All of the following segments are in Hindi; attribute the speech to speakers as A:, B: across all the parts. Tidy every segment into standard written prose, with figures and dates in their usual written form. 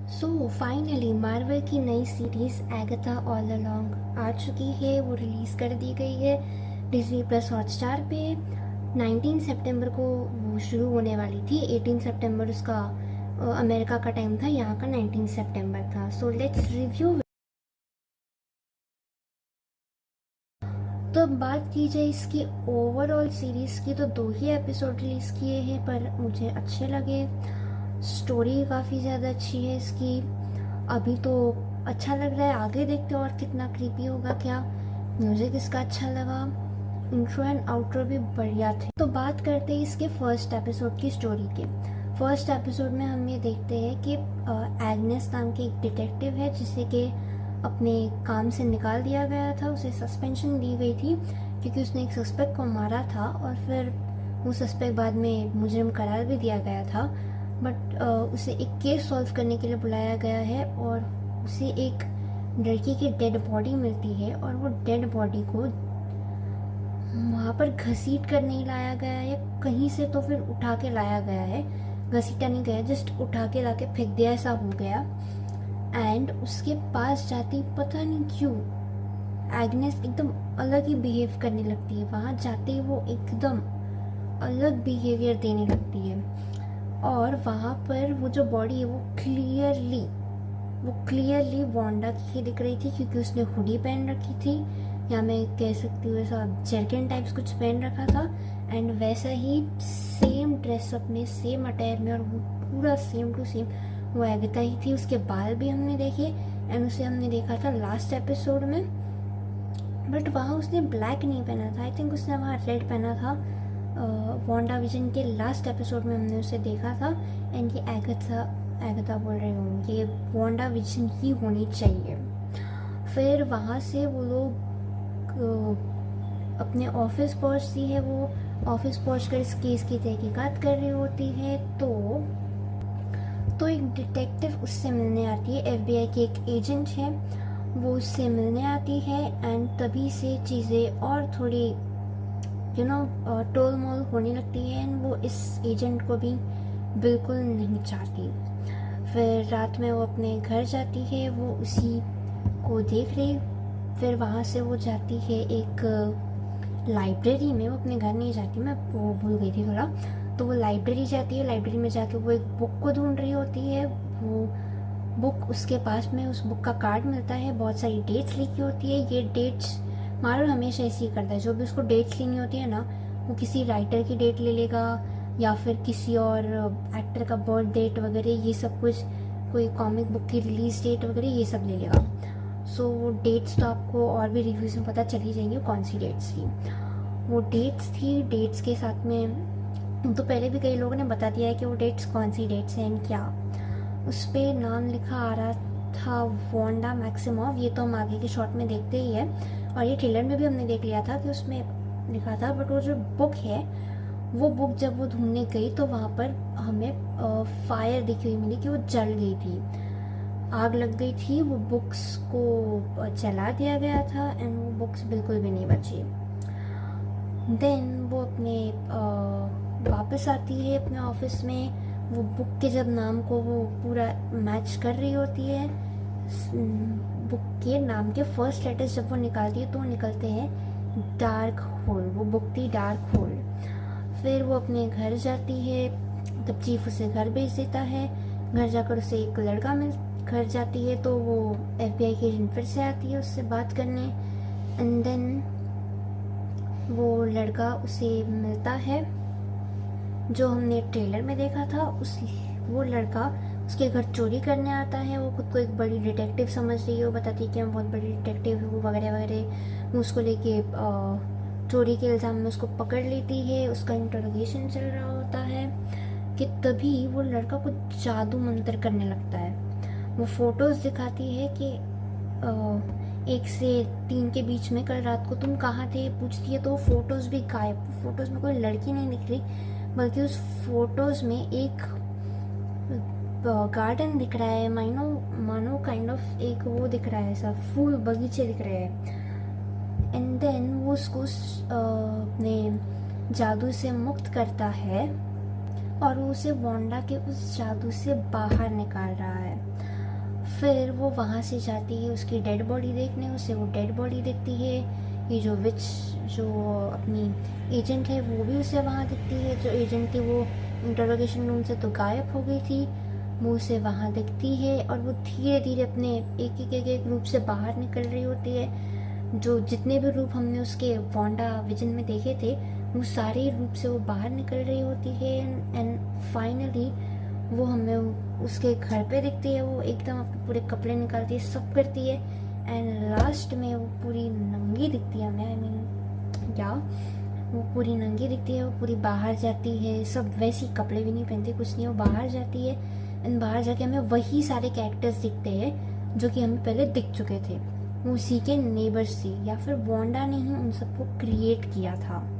A: सो फाइनली मार्वल की नई सीरीज एगाथा ऑल अलोंग आ चुकी है। वो रिलीज़ कर दी गई है डिज्नी प्लस हॉटस्टार पे। 19 सितंबर को वो शुरू होने वाली थी। 18 सितंबर उसका अमेरिका का टाइम था, यहाँ का 19 सितंबर था। So let's review. तो अब बात की जाए इसकी ओवरऑल सीरीज़ की, तो 2 ही एपिसोड रिलीज़ किए हैं पर मुझे अच्छे लगे। स्टोरी काफ़ी ज़्यादा अच्छी है इसकी। अभी तो अच्छा लग रहा है, आगे देखते हैं और कितना क्रीपी होगा क्या। म्यूज़िक इसका अच्छा लगा, इंट्रो एंड आउट्रो भी बढ़िया थे। तो बात करते हैं इसके फर्स्ट एपिसोड की स्टोरी के। फर्स्ट एपिसोड में हम ये देखते हैं कि एग्नेस नाम की एक डिटेक्टिव है जिसे कि अपने काम से निकाल दिया गया था। उसे सस्पेंशन दी गई थी क्योंकि उसने एक सस्पेक्ट को मारा था और फिर वो सस्पेक्ट बाद में मुजरिम करार भी दिया गया था। बट उसे एक केस सॉल्व करने के लिए बुलाया गया है और उसे एक लड़की की डेड बॉडी मिलती है और वो डेड बॉडी को वहाँ पर घसीट कर नहीं लाया गया है कहीं से, तो फिर उठा के लाया गया है। घसीटा नहीं गया, जस्ट उठा के लाके फेंक दिया, ऐसा हो गया। एंड उसके पास जाती पता नहीं क्यों एग्नेस एकदम अलग ही बिहेव करने लगती है। वहाँ जाते ही वो एकदम अलग बिहेवियर देने लगती है और वहाँ पर वो जो बॉडी है वो क्लियरली वांडा की दिख रही थी क्योंकि उसने हुडी पहन रखी थी, या मैं कह सकती हूँ ऐसा जर्किन टाइप्स कुछ पहन रखा था। एंड वैसा ही सेम ड्रेसअप में, सेम अटायर में, और वो पूरा सेम टू सेम वो एगाथा ही थी। उसके बाल भी हमने देखे एंड उसे हमने देखा था लास्ट एपिसोड में, बट वहाँ उसने ब्लैक नहीं पहना था। आई थिंक उसने वहाँ रेड पहना था। वांडा विजन के लास्ट एपिसोड में हमने उसे देखा था। एंड ये एगाथा बोल रही हूँ, ये वांडा विजन ही होनी चाहिए। फिर वहाँ से वो लोग अपने ऑफिस पहुँचती है। वो ऑफिस पहुँचकर इस केस की तहकीकात कर रही होती है तो एक डिटेक्टिव उससे मिलने आती है। एफबीआई की एक एजेंट है, वो उससे मिलने आती है एंड तभी से चीज़ें और थोड़ी टोल मोल होने लगती है एंड वो इस एजेंट को भी बिल्कुल नहीं चाहती। फिर रात में वो अपने घर जाती है, वो उसी को देख रही। फिर वहाँ से वो जाती है एक लाइब्रेरी में। वो अपने घर नहीं जाती, मैं वो भूल गई थी थोड़ा। तो वो लाइब्रेरी जाती है। लाइब्रेरी में जाके वो एक बुक को ढूंढ रही होती है। वो बुक उसके पास में, उस बुक का कार्ड मिलता है, बहुत सारी डेट्स लिखी होती है। ये डेट्स मार्वल हमेशा ऐसे ही करता है, जो भी उसको डेट्स लेनी होती है ना, वो किसी राइटर की डेट ले लेगा या फिर किसी और एक्टर का बर्थ डेट वगैरह, ये सब कुछ, कोई कॉमिक बुक की रिलीज डेट वगैरह, ये सब ले लेगा। सो वो डेट्स तो आपको और भी रिव्यूज़ में पता चल ही जाएंगे कौन सी डेट्स थी। वो डेट्स थी, डेट्स के साथ में तो पहले भी कई लोगों ने बता दिया है कि वो डेट्स कौन सी डेट्स हैं एंड क्या। उस पर नाम लिखा आ रहा था वांडा मैक्सिमोव। ये तो हम आगे के शॉट में देखते ही है और ये ट्रेलर में भी हमने देख लिया था कि उसमें लिखा था। बट वो जो बुक है, वो बुक जब वो ढूंढने गई तो वहाँ पर हमें फायर दिखी हुई मिली कि वो जल गई थी, आग लग गई थी। वो बुक्स को जला दिया गया था एंड वो बुक्स बिल्कुल भी नहीं बची। देन वो अपने वापस आती है अपने ऑफिस में। वो बुक के जब नाम को वो पूरा मैच कर रही होती है, बुक के नाम के फर्स्ट लेटर्स जब वो निकालती है तो वो निकलते हैं डार्क होल। वो बुक थी डार्क होल। फिर वो अपने घर जाती है, तब चीफ उसे घर भेज देता है। घर जाकर उसे एक लड़का घर जाती है तो वो एफबीआई की एजेंट फिर से आती है उससे बात करने। एंड देन वो लड़का उसे मिलता है जो हमने ट्रेलर में देखा था। वो लड़का उसके घर चोरी करने आता है। वो खुद को एक बड़ी डिटेक्टिव समझ रही है, वो बताती है कि मैं बहुत बड़ी डिटेक्टिव हूँ वगैरह वगैरह। वो उसको लेके चोरी के इल्ज़ाम में उसको पकड़ लेती है। उसका इंटरोगेशन चल रहा होता है कि तभी वो लड़का कुछ जादू मंत्र करने लगता है। वो फोटोज़ दिखाती है कि 1 से 3 के बीच में कल रात को तुम कहाँ थे पूछती है, तो वो फ़ोटोज़ भी गायब। फ़ोटोज़ में कोई लड़की नहीं दिख रही, बल्कि उस फोटोज़ में एक गार्डन दिख रहा है, मानो काइंड ऑफ एक वो दिख रहा है, ऐसा फूल बगीचे दिख रहे हैं। एंड देन वो उसको अपने जादू से मुक्त करता है और वो उसे वांडा के उस जादू से बाहर निकाल रहा है। फिर वो वहाँ से जाती है उसकी डेड बॉडी देखने, उसे वो डेड बॉडी दिखती है। ये जो विच जो अपनी एजेंट है वो भी उसे वहाँ दिखती है। जो एजेंट थी वो इंटरोगेशन रूम से तो गायब हो गई थी, वो उसे वहाँ दिखती है और वो धीरे धीरे अपने एक रूप से बाहर निकल रही होती है। जो जितने भी रूप हमने उसके वांडा विजन में देखे थे वो सारे रूप से वो बाहर निकल रही होती है। एंड फाइनली वो हमें उसके घर पे दिखती है। वो एकदम अपने पूरे कपड़े निकालती है, सब करती है एंड लास्ट में वो पूरी नंगी दिखती है हमें। आई मीन क्या, वो पूरी नंगी दिखती है, वो पूरी बाहर जाती है, सब वैसी कपड़े भी नहीं पहनती, कुछ नहीं, वो बाहर जाती है। एंड बाहर जाके हमें वही सारे कैरेक्टर्स दिखते हैं जो कि हमें पहले दिख चुके थे, वो उसी के नेबर्स थे। या फिर वांडा ने ही उन सबको क्रिएट किया था,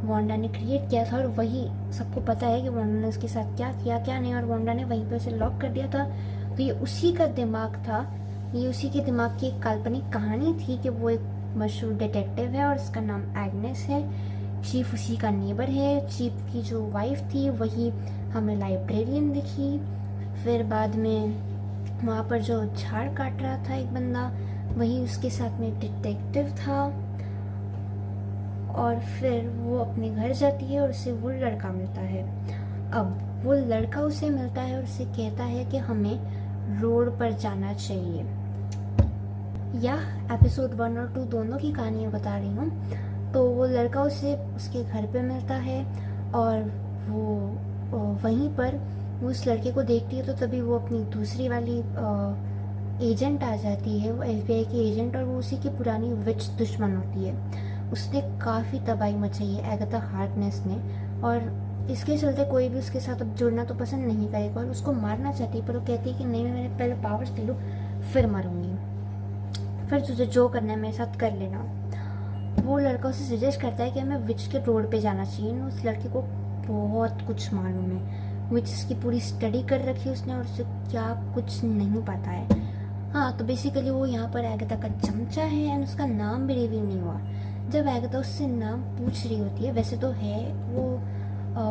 A: वांडा ने क्रिएट किया था और वही सबको पता है कि वांडा ने उसके साथ क्या किया क्या नहीं, और वांडा ने वहीं पे उसे लॉक कर दिया था। तो ये उसी का दिमाग था, ये उसी के दिमाग की एक काल्पनिक कहानी थी कि वो एक मशहूर डिटेक्टिव है और उसका नाम एग्नेस है। चीफ उसी का नेबर है। चीफ की जो वाइफ थी वही हमें लाइब्रेरियन दिखी। फिर बाद में वहाँ पर जो झाड़ काट रहा था एक बंदा, वही उसके साथ में डिटेक्टिव था। और फिर वो अपने घर जाती है और उसे वो लड़का मिलता है। अब वो लड़का उसे मिलता है और उसे कहता है कि हमें रोड पर जाना चाहिए। या एपिसोड 1 और 2 दोनों की कहानियाँ बता रही हूँ। तो वो लड़का उसे उसके घर पे मिलता है और वो वहीं पर वो उस लड़के को देखती है। तो तभी वो अपनी दूसरी वाली एजेंट आ जाती है, वो FBI की एजेंट, और वो उसी की पुरानी विच दुश्मन होती है। उसने काफ़ी तबाही मचाई है एगाथा हार्कनेस ने, और इसके चलते कोई भी उसके साथ अब जुड़ना तो पसंद नहीं करेगा और उसको मारना चाहती है। पर वो कहती है कि नहीं, मैंने पहले पावर्स ले लूँ फिर मरूंगी, फिर तुझे जो करना है मेरे साथ कर लेना। वो लड़का उसे सजेस्ट करता है कि हमें विच के रोड पे जाना चाहिए। उस लड़के को बहुत कुछ मालूम है, विच की पूरी स्टडी कर रखी है उसने और उसे क्या कुछ नहीं पता है। हाँ, तो बेसिकली वो यहाँ पर एगाथा का चमचा है एंड उसका नाम भी रिवील नहीं हुआ। जब एगाथा उससे नाम पूछ रही होती है, वैसे तो है वो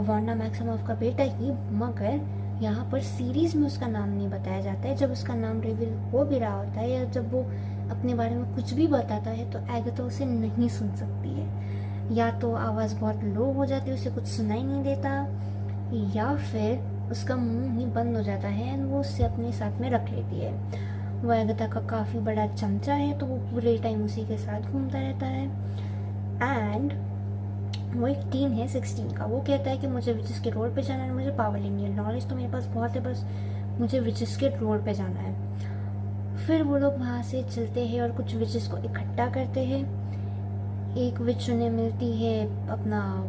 A: वांडा मैक्सिमोव का बेटा ही, मगर यहाँ पर सीरीज में उसका नाम नहीं बताया जाता है। जब उसका नाम रिवील हो भी रहा होता है या जब वो अपने बारे में कुछ भी बताता है तो एगाथा उसे नहीं सुन सकती है। या तो आवाज़ बहुत लो हो जाती है, उसे कुछ सुनाई नहीं देता, या फिर उसका मुंह ही बंद हो जाता है एंड वो उससे अपने साथ में रख लेती है। वो एगाथा का काफ़ी बड़ा चमचा है तो वो पूरे टाइम उसी के साथ घूमता रहता है। एंड वो एक टीन है 16 का, वो कहता है कि मुझे विचेस के रोड पे जाना है, मुझे पावर लेनी है, नॉलेज तो मेरे पास बहुत है, बस मुझे विचेस के रोड पे जाना है। फिर वो लोग वहाँ से चलते हैं और कुछ विचेस को इकट्ठा करते हैं। एक विच उन्हें मिलती है अपना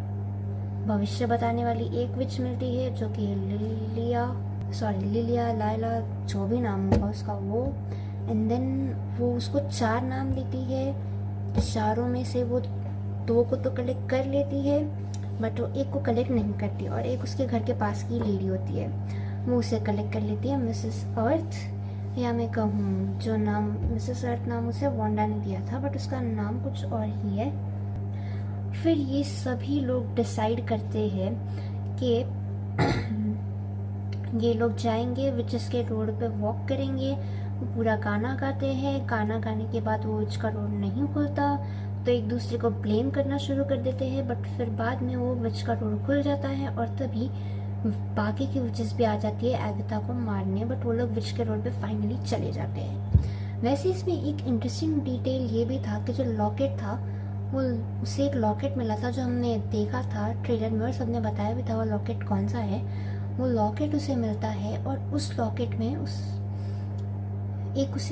A: भविष्य बताने वाली, एक विच मिलती है जो कि लिलिया लाइला जो भी नाम होगा उसका वो। एंड देन वो उसको 4 नाम देती है, चारों में से वो 2 को तो कलेक्ट कर लेती है बट वो एक को कलेक्ट नहीं करती, और एक उसके घर के पास की लेडी होती है, वो उसे कलेक्ट कर लेती है, मिसेस अर्थ। या मैं कहूँ जो नाम मिसेस अर्थ नाम उसे वांडा ने दिया था बट उसका नाम कुछ और ही है। फिर ये सभी लोग डिसाइड करते हैं कि ये लोग जाएंगे विचेस के रोड पे वॉक करेंगे। वो पूरा गाना गाते हैं, गाना गाने के बाद वो विच का रोड नहीं खुलता तो एक दूसरे को ब्लेम करना शुरू कर देते हैं। बट फिर बाद में वो विच का रोड खुल जाता है और तभी बाकी की विचेस भी आ जाती है एगाथा को मारने, बट वो लोग विच के रोड पे फाइनली चले जाते हैं। वैसे इसमें एक इंटरेस्टिंग डिटेल ये भी था कि जो लॉकेट था वो उसे एक लॉकेट मिला था जो हमने देखा था ट्रेलर में और सबने बताया भी था वो लॉकेट कौन सा है। वो लॉकेट उसे मिलता है और उस लॉकेट में उसे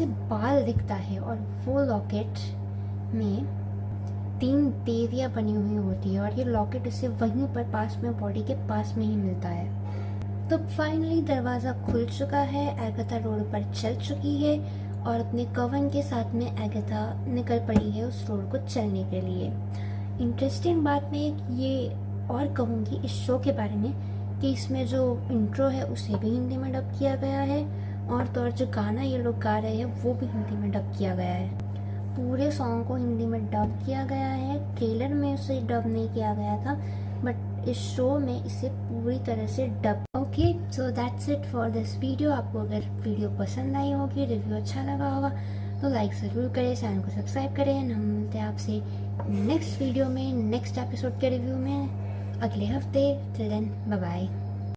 A: बाल दिखता है और वो लॉकेट में 3 देवियाँ बनी हुई होती है और ये लॉकेट उसे वहीं पर पास में बॉडी के पास में ही मिलता है। तो फाइनली दरवाज़ा खुल चुका है, एगाथा रोड पर चल चुकी है और अपने कवन के साथ में एगाथा निकल पड़ी है उस रोड को चलने के लिए। इंटरेस्टिंग बात मैं ये और कहूँगी इस शो के बारे में कि इसमें जो इंट्रो है उसे भी हिंदी में डब किया गया है और तो और जो गाना ये लोग गा रहे हैं वो भी हिंदी में डब किया गया है। पूरे सॉन्ग को हिंदी में डब किया गया है। ट्रेलर में उसे डब नहीं किया गया था बट इस शो में इसे पूरी तरह से dub. Okay, so that's it for this video. आपको अगर वीडियो पसंद आई होगी, रिव्यू अच्छा लगा होगा तो लाइक ज़रूर करें, चैनल को सब्सक्राइब करें। हम मिलते हैं आपसे नेक्स्ट वीडियो में, नेक्स्ट एपिसोड के रिव्यू में अगले हफ्ते। Till then bye bye.